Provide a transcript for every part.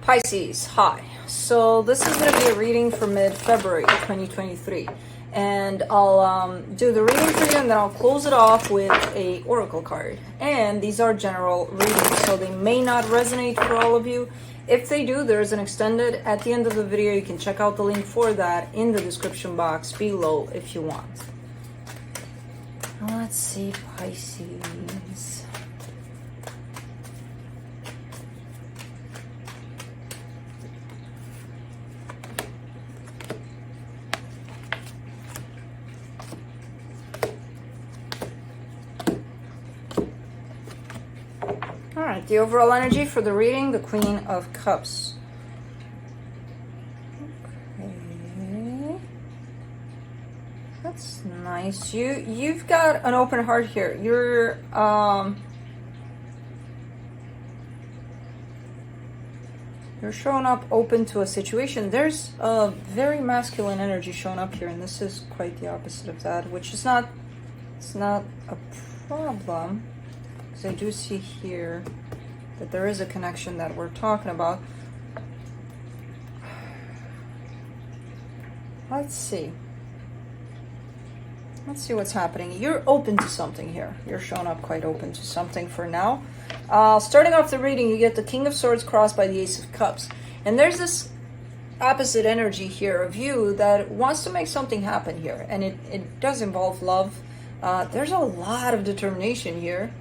Pisces, hi. So this is going to be a reading for mid-February 2023. And I'll do the reading for you and then I'll close it off with a oracle card. And these are general readings, so they may not resonate for all of you. If they do, there's an extended at the end of the video. You can check out the link for that in the description box below if you want. Let's see, Pisces. Alright, the overall energy for the reading, the Queen of Cups. Okay. That's nice. You've got an open heart here. You're showing up open to a situation. There's a very masculine energy showing up here, and this is quite the opposite of that, which is not, it's not a problem. I do see here that there is a connection that we're talking about. Let's see what's happening. You're open to something here. You're showing up quite open to something for now. Starting off the reading, you get the King of Swords crossed by the Ace of Cups. And there's this opposite energy here of you that wants to make something happen here. And it does involve love. There's a lot of determination here.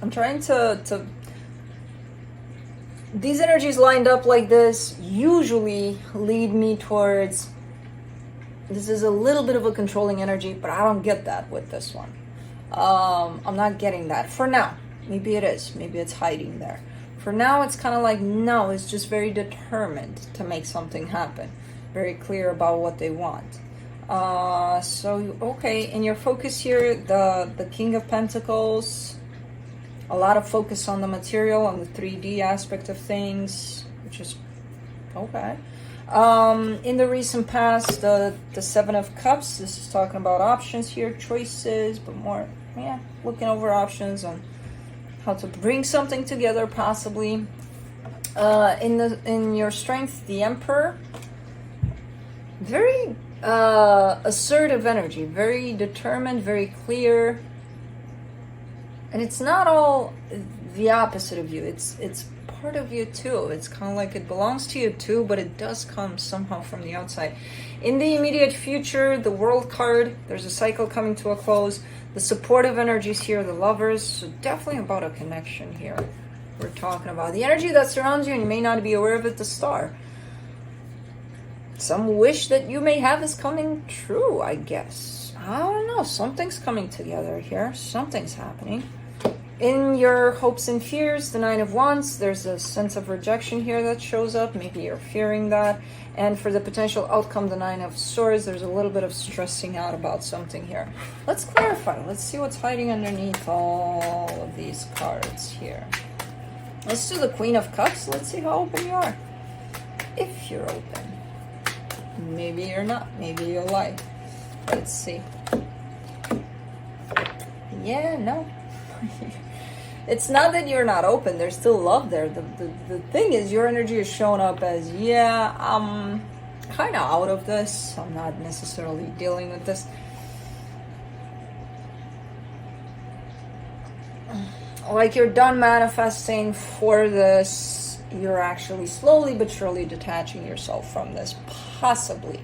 I'm trying to these energies lined up like this usually lead me towards, this is a little bit of a controlling energy, but I don't get that with this one. I'm not getting that for now. Maybe it is, maybe it's hiding there. For now, it's kind of like, no, it's just very determined to make something happen, very clear about what they want. So okay, in your focus here, the King of Pentacles, a lot of focus on the material, on the 3D aspect of things, which is okay. In the recent past, the Seven of Cups, this is talking about options here, choices, but more, yeah, looking over options on how to bring something together, possibly. In your strength, the Emperor, very assertive energy, very determined, very clear. And it's not all the opposite of you. It's part of you too. It's kind of like it belongs to you too, but it does come somehow from the outside. In the immediate future, the World card, there's a cycle coming to a close. The supportive energies here, the Lovers, so definitely about a connection here. We're talking about the energy that surrounds you, and you may not be aware of it, the Star. Some wish that you may have is coming true, I guess. I don't know. Something's coming together here. Something's happening. In your hopes and fears, the Nine of Wands, there's a sense of rejection here that shows up. Maybe you're fearing that. And for the potential outcome, the Nine of Swords, there's a little bit of stressing out about something here. Let's clarify. Let's see what's hiding underneath all of these cards here. Let's do the Queen of Cups. Let's see how open you are. If you're open. Maybe you're not. Maybe you'll lie. Let's see. Yeah, no. It's not that you're not open. There's still love there. The thing is, your energy is showing up as, yeah, I'm kind of out of this. I'm not necessarily dealing with this. Like you're done manifesting for this. You're actually slowly but surely detaching yourself from this, possibly.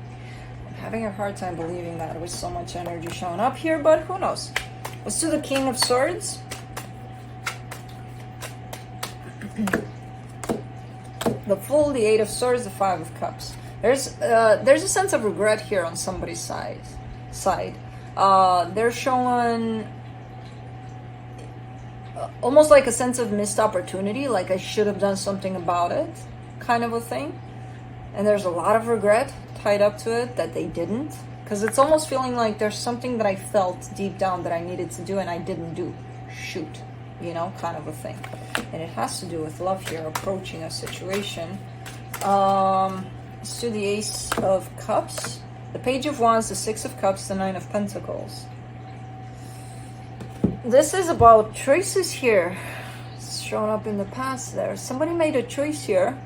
I'm having a hard time believing that with so much energy showing up here, but who knows? Let's do the King of Swords. The Fool, the Eight of Swords, the Five of Cups. There's a sense of regret here on somebody's side. They're showing almost like a sense of missed opportunity, like I should have done something about it, kind of a thing. And there's a lot of regret tied up to it that they didn't. Because it's almost feeling like there's something that I felt deep down that I needed to do and I didn't do. Shoot. You know, kind of a thing. And it has to do with love here, approaching a situation. Let's do the Ace of Cups. The Page of Wands, the Six of Cups, the Nine of Pentacles. This is about choices here. It's shown up in the past there. Somebody made a choice here.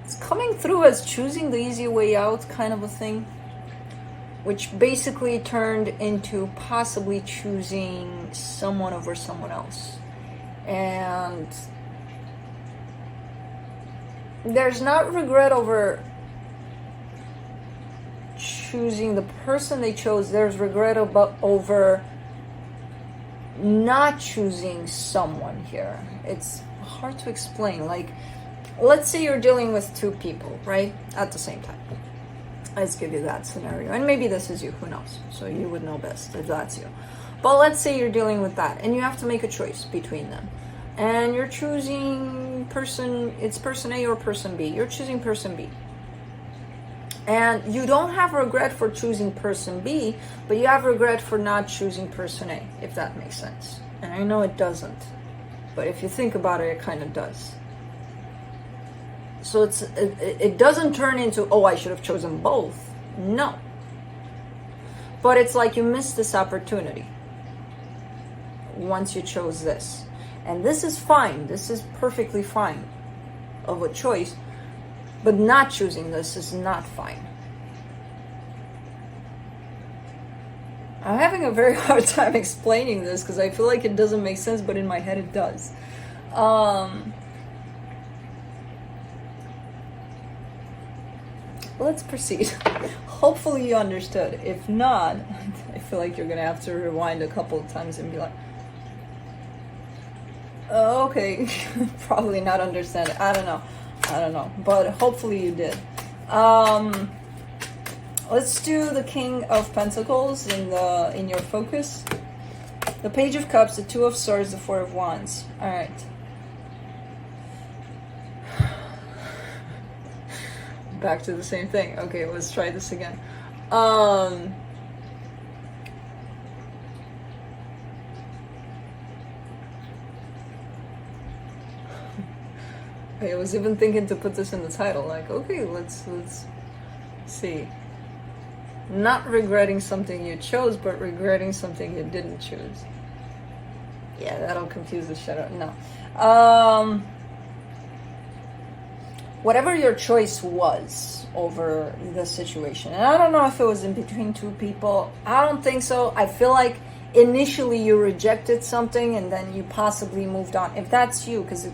It's coming through as choosing the easy way out kind of a thing, which basically turned into possibly choosing someone over someone else. And there's not regret over choosing the person they chose. There's regret over not choosing someone here. It's hard to explain. Like, let's say you're dealing with two people, right? At the same time. Let's give you that scenario. And maybe this is you, who knows? So you would know best if that's you. But let's say you're dealing with that and you have to make a choice between them. And you're choosing it's person A or person B. You're choosing person B. And you don't have regret for choosing person B, but you have regret for not choosing person A, if that makes sense. And I know it doesn't, but if you think about it, it kind of does. So it doesn't turn into, oh, I should have chosen both. No. But it's like you missed this opportunity once you chose this. And this is fine. This is perfectly fine of a choice. But not choosing this is not fine. I'm having a very hard time explaining this because I feel like it doesn't make sense, but in my head it does. Let's proceed. Hopefully you understood. If not, I feel like you're going to have to rewind a couple of times and be like, oh, okay, probably not understand it. I don't know, but hopefully you did. Let's do the King of Pentacles in your focus. The Page of Cups, the Two of Swords, the Four of Wands. All right. Back to the same thing. Okay, let's try this again. I was even thinking to put this in the title, like, okay, let's see. Not regretting something you chose, but regretting something you didn't choose. Yeah, that'll confuse the shit out. No. Whatever your choice was over the situation, and I don't know if it was in between two people. I don't think so. I feel like initially you rejected something and then you possibly moved on. If that's you, because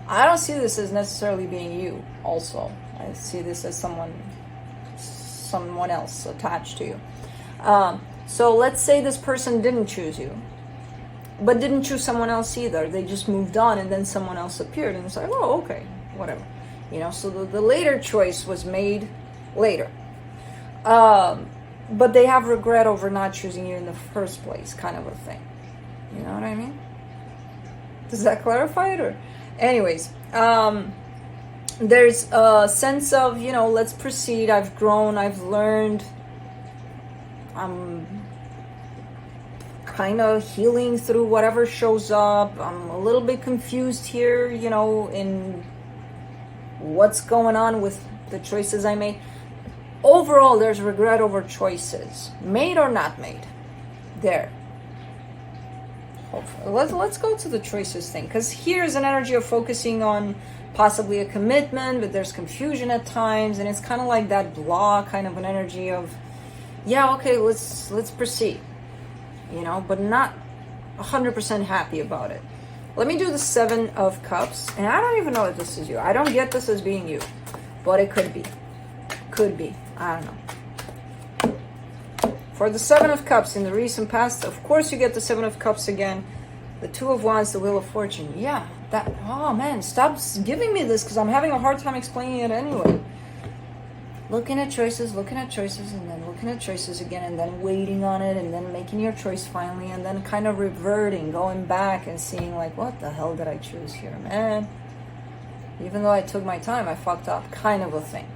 I don't see this as necessarily being you also. I see this as someone else attached to you. So let's say this person didn't choose you, but didn't choose someone else either. They just moved on and then someone else appeared and it's like, oh, okay, whatever. You know, so the later choice was made later. But they have regret over not choosing you in the first place, kind of a thing. You know what I mean? Does that clarify it? Or, anyways, there's a sense of, you know, let's proceed. I've grown, I've learned. I'm kind of healing through whatever shows up. I'm a little bit confused here, you know, in what's going on with the choices I made. Overall, there's regret over choices, made or not made. There. Let's go to the choices thing, because here's an energy of focusing on possibly a commitment, but there's confusion at times, and it's kind of like that blah kind of an energy of, yeah, okay, let's proceed, you know, but not 100% happy about it. Let me do the Seven of Cups, and I don't even know if this is you. I don't get this as being you, but it could be. Could be. I don't know. For the Seven of Cups in the recent past, of course you get the Seven of Cups again. The Two of Wands, the Wheel of Fortune. Yeah, that, oh man, stop giving me this because I'm having a hard time explaining it anyway. Looking at choices, and then looking at choices again, and then waiting on it, and then making your choice finally, and then kind of reverting, going back and seeing like, what the hell did I choose here, man? Even though I took my time, I fucked up, kind of a thing.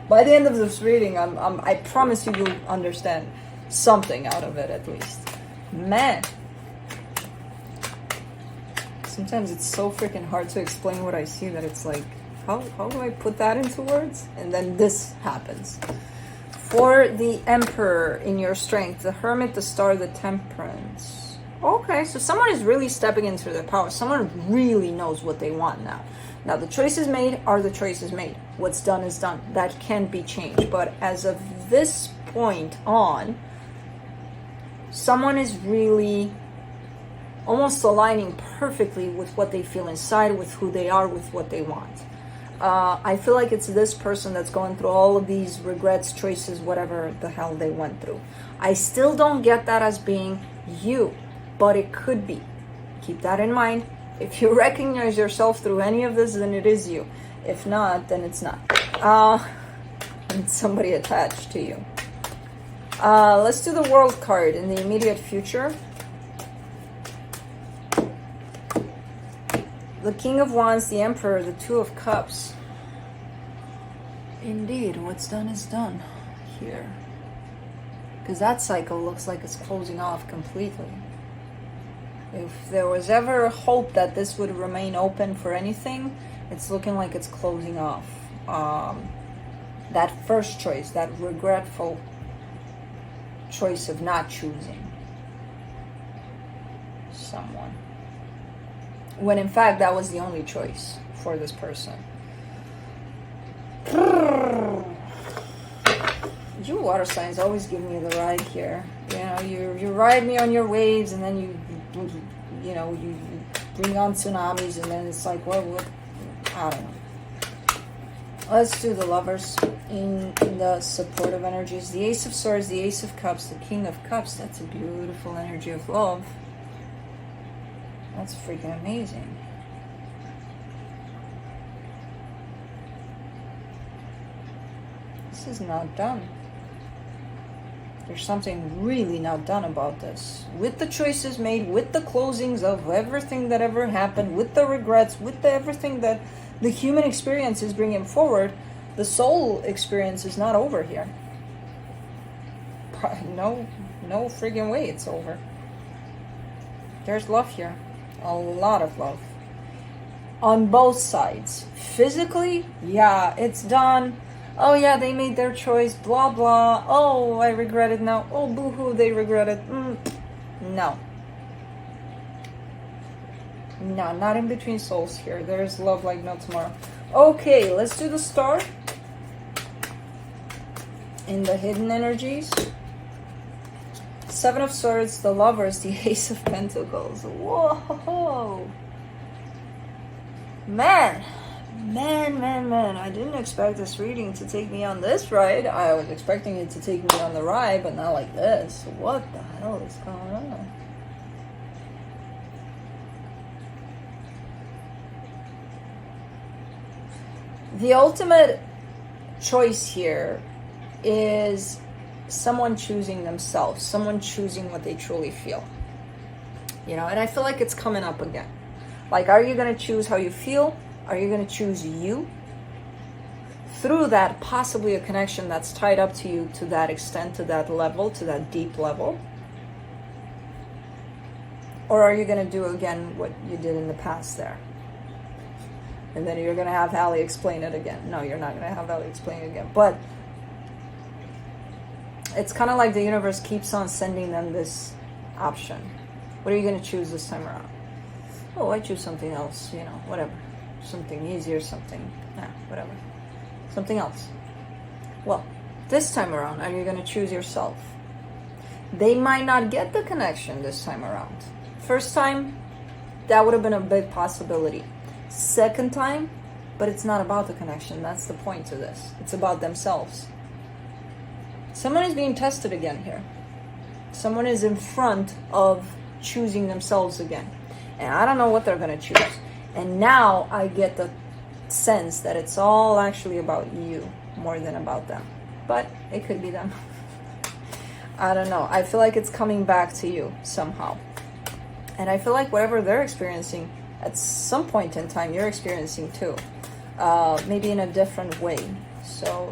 By the end of this reading, I promise you'll understand something out of it at least. Man. Sometimes it's so freaking hard to explain what I see that it's like, how do I put that into words? And then this happens. For the Emperor in your strength, the Hermit, the Star, the Temperance. Okay, so someone is really stepping into their power. Someone really knows what they want now. Now, the choices made are the choices made. What's done is done. That can be changed. But as of this point on, someone is really almost aligning perfectly with what they feel inside, with who they are, with what they want. I feel like it's this person that's going through all of these regrets, choices, whatever the hell they went through. I still don't get that as being you, but it could be. Keep that in mind. If you recognize yourself through any of this, then it is you. If not, then it's not. It's somebody attached to you. Let's do the World card in the immediate future. The King of Wands, the Emperor, the Two of Cups. Indeed, what's done is done here. Because that cycle looks like it's closing off completely. If there was ever a hope that this would remain open for anything, it's looking like it's closing off. That first choice, that regretful choice of not choosing someone, when in fact that was the only choice for this person. You water signs always give me the ride here. You know, you ride me on your waves, and then you bring on tsunamis, and then it's like, what I don't know. Let's do the Lovers in the supportive energies. The Ace of Swords, the Ace of Cups, the King of Cups. That's a beautiful energy of love. That's freaking amazing. This is not done. There's something really not done about this. With the choices made, with the closings of everything that ever happened, with the regrets, with everything that the human experience is bringing forward, the soul experience is not over here. No friggin' way it's over. There's love here. A lot of love. On both sides. Physically, yeah, it's done. Oh yeah, they made their choice, blah blah. Oh, I regret it now. Oh, boo-hoo, they regret it. No. No, not in between souls here. There's love like no tomorrow. Okay, let's do the Star. In the hidden energies. Seven of Swords, the Lovers, the Ace of Pentacles. Whoa. Man. I didn't expect this reading to take me on this ride. I was expecting it to take me on the ride, but not like this. What the hell is going on? The ultimate choice here is someone choosing themselves, someone choosing what they truly feel. You know, and I feel like it's coming up again. Like, are you going to choose how you feel? Are you going to choose you? Through that, possibly a connection that's tied up to you to that extent, to that level, to that deep level? Or are you going to do again what you did in the past there? And then you're going to have Allie explain it again. No, you're not going to have Allie explain it again. But it's kind of like the universe keeps on sending them this option. What are you going to choose this time around? Oh, I choose something else, you know, whatever. Something easier, whatever. Something else. Well, this time around, are you going to choose yourself? They might not get the connection this time around. First time, that would have been a big possibility. Second time, but it's not about the connection. That's the point to this. It's about themselves. Someone is being tested again here. Someone is in front of choosing themselves again. And I don't know what they're going to choose. And now I get the sense that it's all actually about you more than about them. But it could be them. I don't know. I feel like it's coming back to you somehow. And I feel like whatever they're experiencing, at some point in time, you're experiencing too. Maybe in a different way. So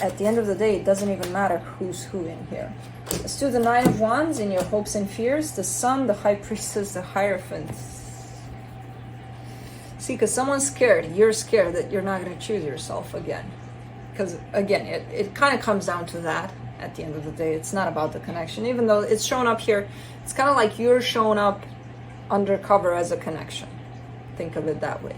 at the end of the day, it doesn't even matter who's who in here. Let's do the Nine of Wands in your hopes and fears. The Sun, the High Priestess, the Hierophant. See, because someone's scared. You're scared that you're not going to choose yourself again. Because, again, it kind of comes down to that at the end of the day. It's not about the connection. Even though it's shown up here, it's kind of like you're showing up undercover as a connection. Think of it that way.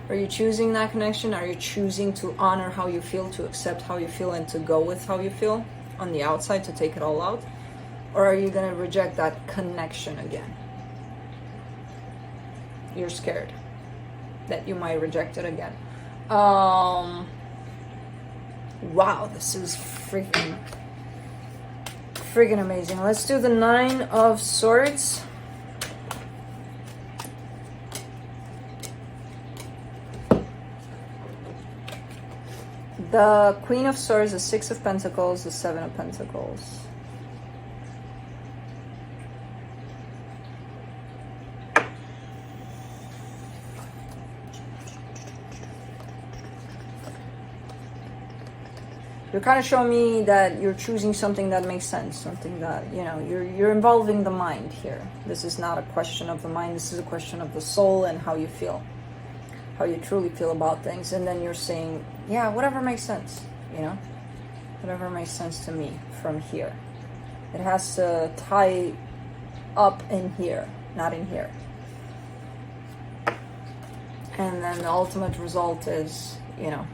Are you choosing that connection? Are you choosing to honor how you feel, to accept how you feel, and to go with how you feel on the outside, to take it all out? Or are you going to reject that connection again? You're scared that you might reject it again. Wow, this is freaking amazing. Let's do the 9 of Swords. The Queen of Swords, the 6 of Pentacles, the 7 of Pentacles. You're kind of showing me that you're choosing something that makes sense, something that, you know, you're involving the mind here. This is not a question of the mind, this is a question of the soul and how you feel, how you truly feel about things. And then you're saying, yeah, whatever makes sense, you know, whatever makes sense to me from here. It has to tie up in here, not in here. And then the ultimate result is, you know,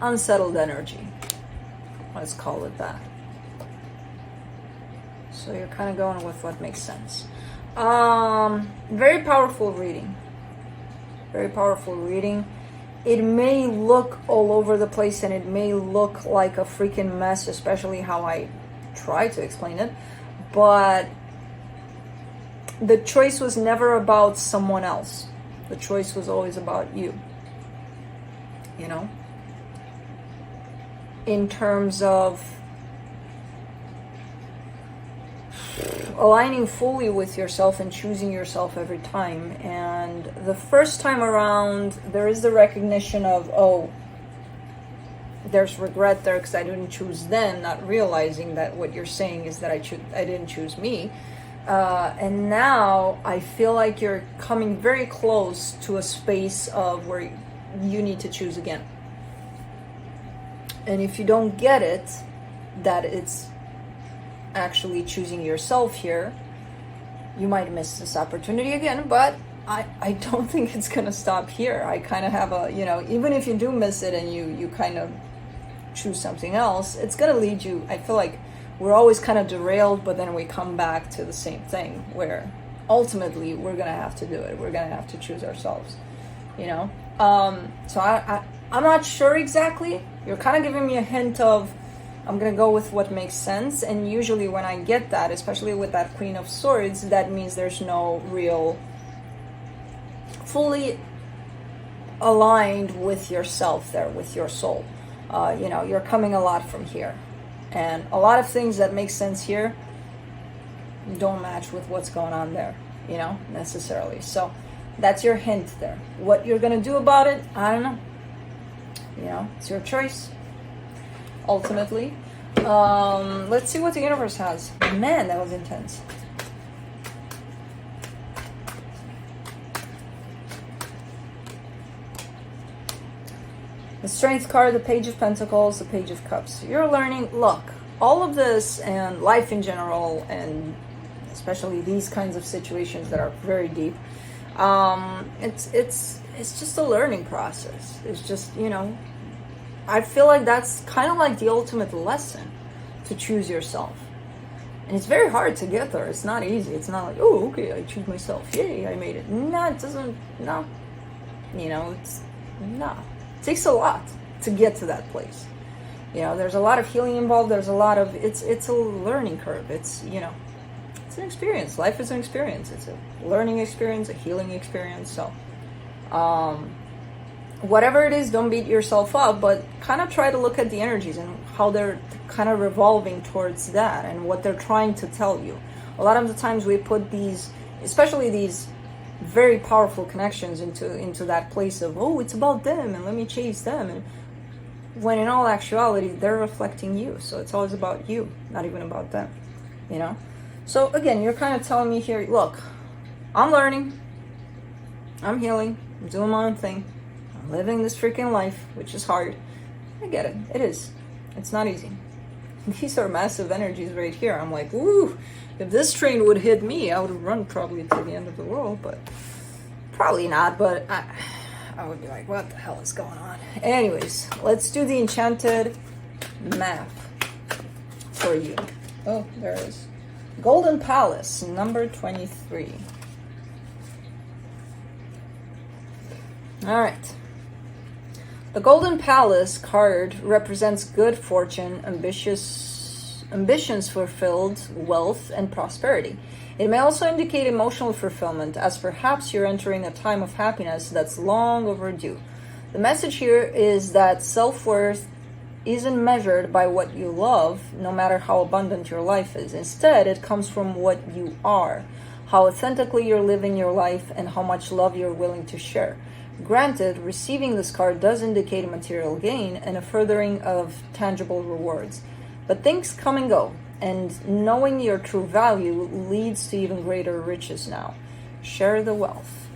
unsettled energy. Let's call it that. So you're kind of going with what makes sense. Very powerful reading. Very powerful reading. It may look all over the place and it may look like a freaking mess, especially how I try to explain it. But the choice was never about someone else. The choice was always about you. You know? In terms of aligning fully with yourself and choosing yourself every time. And the first time around, there is the recognition of, oh, there's regret there because I didn't choose them, not realizing that what you're saying is that I didn't choose me. And now I feel like you're coming very close to a space of where you need to choose again. And if you don't get it, that it's actually choosing yourself here, you might miss this opportunity again. But I don't think it's going to stop here. I kind of have a, you know, even if you do miss it and you kind of choose something else, it's going to lead you. I feel like we're always kind of derailed, but then we come back to the same thing where ultimately we're going to have to do it. We're going to have to choose ourselves, you know? So I'm not sure exactly. You're kind of giving me a hint of, I'm going to go with what makes sense. And usually when I get that, especially with that Queen of Swords, that means there's no real fully aligned with yourself there, with your soul. You know, you're coming a lot from here. And a lot of things that make sense here don't match with what's going on there, you know, necessarily. So that's your hint there. What you're going to do about it, I don't know. You know, it's your choice, ultimately. Let's see what the universe has. Man, that was intense. The Strength card, the Page of Pentacles, the Page of Cups. You're learning, look, all of this and life in general, and especially these kinds of situations that are very deep, it's just a learning process. It's just, you know, I feel like that's kind of like the ultimate lesson, to choose yourself. And it's very hard to get there. It's not easy. It's not like, oh, okay, I choose myself. Yay, I made it. No, it doesn't, no. You know, no. It takes a lot to get to that place. You know, there's a lot of healing involved. There's a lot of, it's a learning curve. It's, you know, it's an experience. Life is an experience. It's a learning experience, a healing experience. So, whatever it is, don't beat yourself up, but kind of try to look at the energies and how they're kind of revolving towards that and what they're trying to tell you. A lot of the times we put these, especially these very powerful connections into that place of, oh, it's about them and let me chase them. And when in all actuality, they're reflecting you. So it's always about you, not even about them, you know? So again, you're kind of telling me here, look, I'm learning. I'm healing. I'm doing my own thing. I'm living this freaking life, which is hard. I get it. It is. It's not easy. These are massive energies right here. I'm like, woo, if this train would hit me, I would run probably to the end of the world, but probably not, but I would be like, what the hell is going on? Anyways, let's do the enchanted map for you. Oh, there it is. Golden Palace, number 23. All right. The Golden Palace card represents good fortune, ambitions fulfilled, wealth, and prosperity. It may also indicate emotional fulfillment, as perhaps you're entering a time of happiness that's long overdue. The message here is that self-worth isn't measured by what you love, no matter how abundant your life is. Instead, it comes from what you are, how authentically you're living your life, and how much love you're willing to share. Granted, receiving this card does indicate a material gain and a furthering of tangible rewards. But things come and go, and knowing your true value leads to even greater riches now. Share the wealth.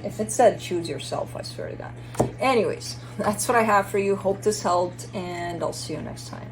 If it said choose yourself, I swear to God. Anyways, that's what I have for you. Hope this helped, and I'll see you next time.